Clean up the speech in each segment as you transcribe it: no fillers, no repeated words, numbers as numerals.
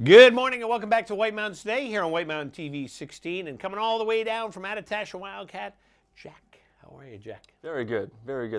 Good morning and welcome back to White Mountains Today here on White Mountain TV 16. And coming all the way down from Attitash and Wildcat, Jack. How are you, Jack? Very good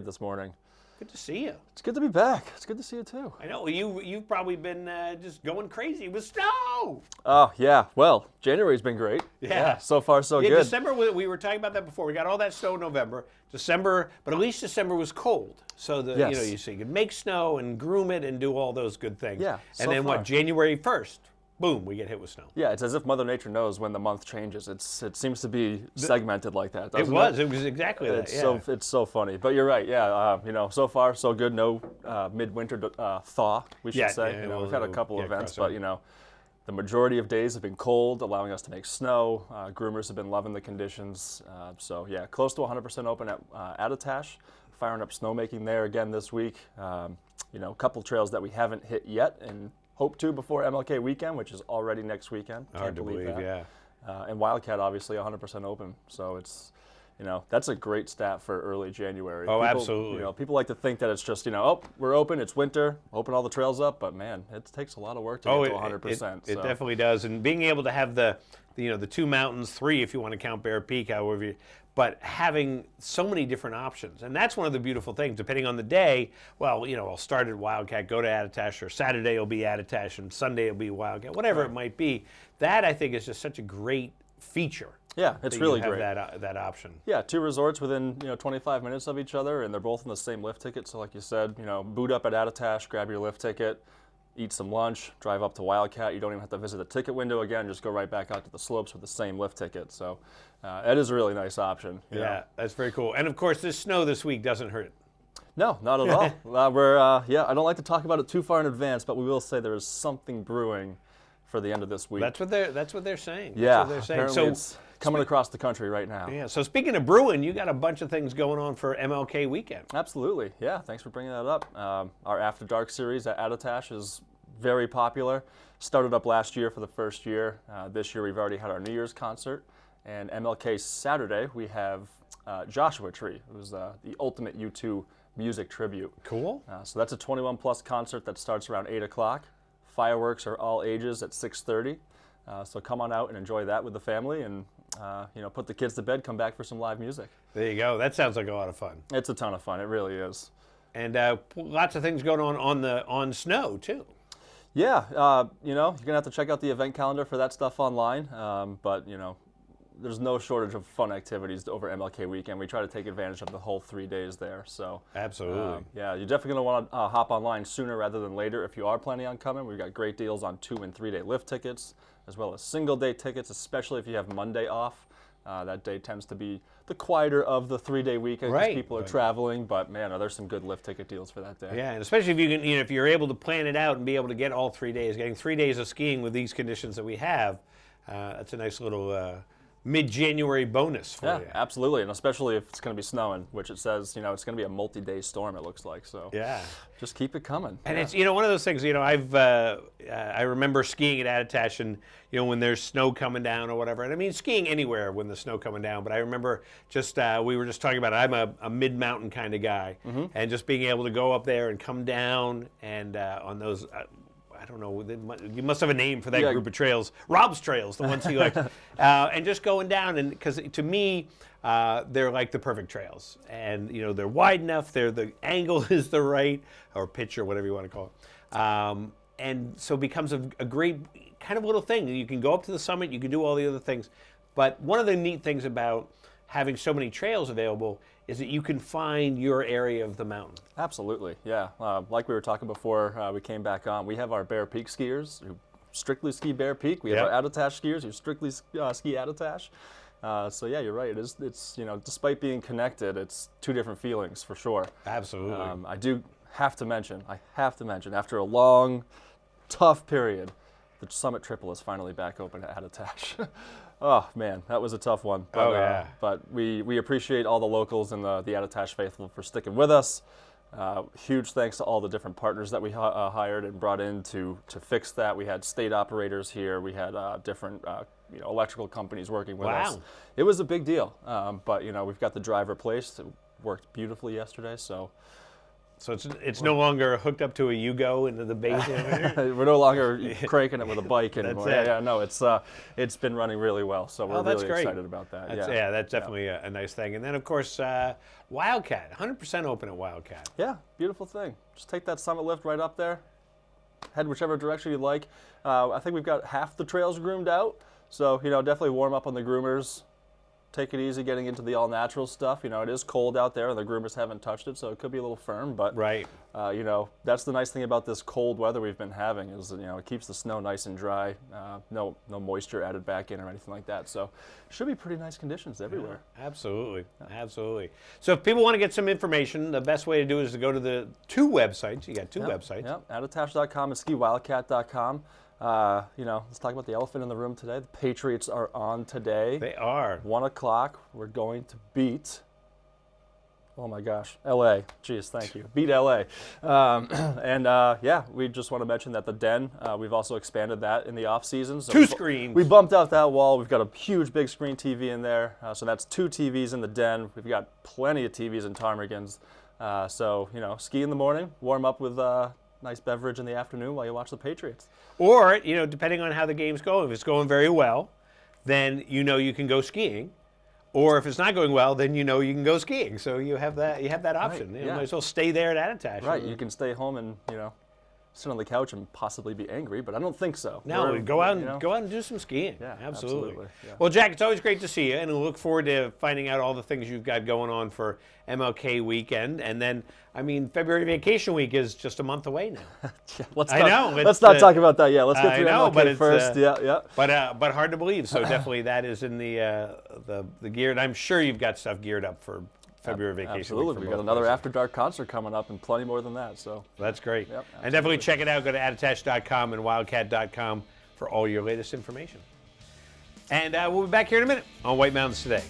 this morning. Good to see you. It's good to be back. It's good to see you too. I know, you've probably been just going crazy with snow. Oh, yeah. Well, January's been great. Yeah. So far, so Yeah, good. December, we were talking about that before. We got all that snow in November. December, but at least December was cold. So, Yes. you could make snow and groom it and do all those good things. Yeah, And so then far. January 1st, boom, we get hit with snow. Yeah, it's as if Mother Nature knows when the month changes. It seems to be segmented like that, doesn't It was exactly that, It's yeah. it's so funny. But you're right, yeah. So far, so good. No midwinter thaw, we should Yeah, say. yeah, We've had a well, couple yeah, events, crossover. but the majority of days have been cold, allowing us to make snow. Groomers have been loving the conditions. So yeah, close to 100% open at Attitash. Firing up snowmaking there again this week. A couple trails that we haven't hit yet and hope to before MLK Weekend, which is already next weekend. Hard to believe, that. yeah. And Wildcat, obviously, 100% open. So it's, that's a great stat for early January. Oh, People, absolutely. People like to think that it's just, oh, we're open, it's winter, open all the trails up. But man, it takes a lot of work to get to 100%. It definitely does. And being able to have the two mountains, three if you want to count Bear Peak, however you, but having so many different options. And that's one of the beautiful things, depending on the day. Well, I'll start at Wildcat, go to Attitash, or Saturday will be Attitash, and Sunday will be Wildcat, whatever it might be. That, I think, is just such a great feature. Yeah, it's that really you have great. that option. Yeah, two resorts within 25 minutes of each other, and they're both in the same lift ticket. So like you said, boot up at Attitash, grab your lift ticket, eat some lunch, drive up to Wildcat. You don't even have to visit the ticket window again. Just go right back out to the slopes with the same lift ticket. So that is a really nice option. you know. Yeah, that's very cool. And of course, this snow this week doesn't hurt it. No, not at all. I don't like to talk about it too far in advance, but we will say there is something brewing for the end of this week. That's what they're saying. That's yeah, what they're saying. apparently it's coming across the country right now. Yeah, so speaking of brewing, you got a bunch of things going on for MLK Weekend. Absolutely, yeah. Thanks for bringing that up. Our After Dark series at Attitash is very popular. Started up last year for the first year. This year we've already had our New Year's concert. And MLK Saturday, we have Joshua Tree. It was the ultimate U2 music tribute. Cool. So that's a 21 plus concert that starts around 8 o'clock. Fireworks are all ages at 6:30. So come on out and enjoy that with the family and put the kids to bed, come back for some live music. There you go. That sounds like a lot of fun. It's a ton of fun, it really is. And lots of things going on snow too. Yeah, you're gonna have to check out the event calendar for that stuff online. But there's no shortage of fun activities over MLK Weekend. We try to take advantage of the whole 3 days there. So Absolutely. yeah, you're definitely gonna want to hop online sooner rather than later if you are planning on coming. We've got great deals on 2 and 3 day lift tickets, as well as single day tickets, especially if you have Monday off. That day tends to be the quieter of the 3 day weekend because Right. people are traveling. But man, are there some good lift ticket deals for that day? Yeah, and especially if you can, if you're able to plan it out and be able to get all 3 days, getting 3 days of skiing with these conditions that we have, that's a nice little mid-January bonus for Yeah, you. absolutely, and especially if it's going to be snowing, which it says, it's going to be a multi-day storm. It looks like so. Yeah. Just keep it coming. And yeah. it's one of those things. I remember skiing at Attitash, and when there's snow coming down or whatever. And I mean skiing anywhere when the snow coming down. But I remember we were just talking about it. I'm a mid-mountain kind of guy, and just being able to go up there and come down and on those. I don't know. You must have a name for that group of trails. Rob's trails, the ones he likes, and just going down. And because to me, they're like the perfect trails, and they're wide enough. The angle is the right, or pitch, or whatever you want to call it. And so it becomes a great kind of little thing. You can go up to the summit. You can do all the other things. But one of the neat things about having so many trails available is that you can find your area of the mountain. Absolutely, yeah. Like we were talking before we came back on, we have our Bear Peak skiers who strictly ski Bear Peak. We have our Attitash skiers who strictly ski Attitash. So yeah, you're right. It's despite being connected, it's two different feelings for sure. Absolutely. I have to mention, after a long, tough period, the Summit Triple is finally back open at Attitash. Oh man, that was a tough one. But, but we appreciate all the locals and the Attitash faithful for sticking with us. Huge thanks to all the different partners that we hired and brought in to fix that. We had state operators here. We had different electrical companies working with us. It was a big deal. But we've got the drive replaced. It worked beautifully yesterday. So So it's no longer hooked up to a Yugo into the base. We're no longer cranking it with a bike anymore. That's it. Yeah, no, it's been running really well, so we're really excited about that. That's definitely a nice thing. And then of course, Wildcat, 100% open at Wildcat. Yeah, beautiful thing. Just take that summit lift right up there, head whichever direction you like. I think we've got half the trails groomed out, so definitely warm up on the groomers. Take it easy getting into the all-natural stuff. It is cold out there, and the groomers haven't touched it, so it could be a little firm. But right. That's the nice thing about this cold weather we've been having is it keeps the snow nice and dry. No moisture added back in or anything like that. So it should be pretty nice conditions everywhere. Yeah, absolutely. So if people want to get some information, the best way to do it is to go to the two websites. You got two websites. Yep. Attitash.com and skiwildcat.com. Let's talk about the elephant in the room today. The Patriots are on today. They are. 1 o'clock. We're going to beat, oh my gosh, LA. Jeez, thank you. Beat LA. We just want to mention that the Den, we've also expanded that in the off season. So two screens. We bumped out that wall. We've got a huge big screen TV in there. So that's 2 TVs in the Den. We've got plenty of TVs in Ptarmigan's. Ski in the morning, warm up with nice beverage in the afternoon while you watch the Patriots. Or, depending on how the game's going, if it's going very well, then you can go skiing. Or if it's not going well, then you can go skiing. So you have that option. Right, You might as well stay there at Attitash. Right, you can stay home and, sit on the couch and possibly be angry, but I don't think so. No, go out and do some skiing. Yeah, absolutely. Yeah. Well, Jack, it's always great to see you, and I look forward to finding out all the things you've got going on for MLK Weekend. And then, February vacation week is just a month away now. Let's not talk about that yet. Let's get through MLK first. Yeah. But hard to believe. So definitely that is in the gear, and I'm sure you've got stuff geared up for February vacation. Absolutely. We've got another After Dark concert coming up and plenty more than that. So that's great. Yep, and definitely check it out. Go to attitash.com and wildcat.com for all your latest information. And we'll be back here in a minute on White Mountains Today.